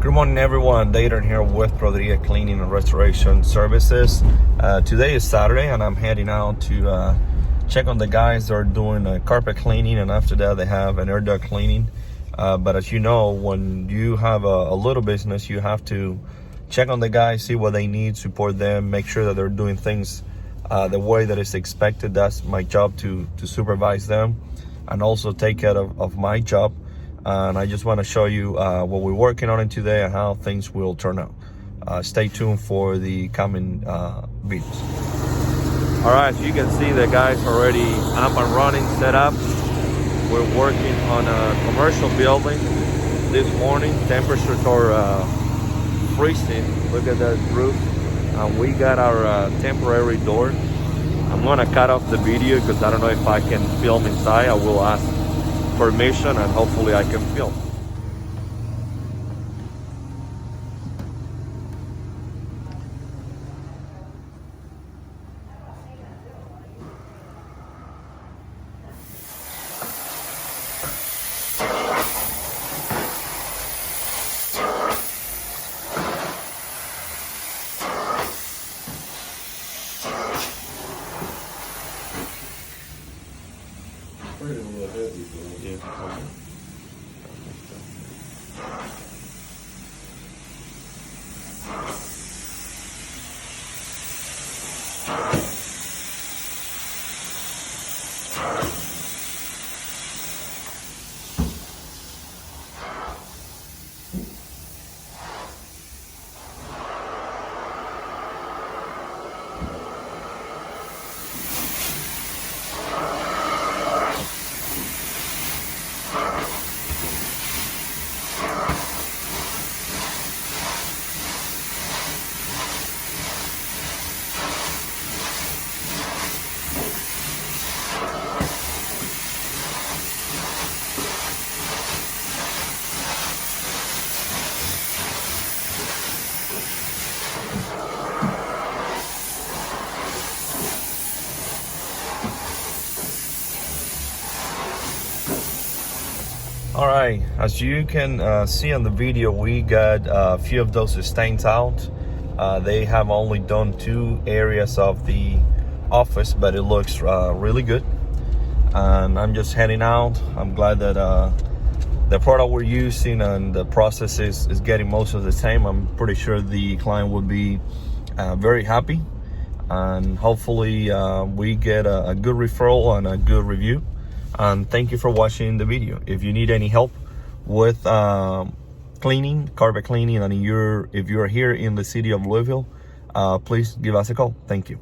Good morning, everyone. Dayton here with Proderia Cleaning and Restoration Services. Today is Saturday, and I'm heading out to check on the guys that are doing carpet cleaning, and after that they have an air duct cleaning. But as you know, when you have a little business, you have to check on the guys, see what they need, support them, make sure that they're doing things the way that is expected. That's my job, to supervise them and also take care of my job. And I just want to show you what we're working on today and how things will turn out. Stay tuned for the coming videos. All right, so you can see the guys already up and running, set up. We're working on a commercial building this morning. Temperatures are freezing. Look at that roof. And we got our temporary door. I'm gonna cut off the video because I don't know if I can film inside. I will ask permission and hopefully I can film. A little heavy, Yeah. All right, as you can see on the video, we got a few of those stains out. They have only done 2 areas of the office, but it looks really good. And I'm just heading out. I'm glad that the product we're using and the process is getting most of the same. I'm pretty sure the client will be very happy, and hopefully we get a good referral and a good review. And thank you for watching the video. If you need any help with cleaning, carpet cleaning, and if you're here in the city of Louisville, please give us a call. Thank you.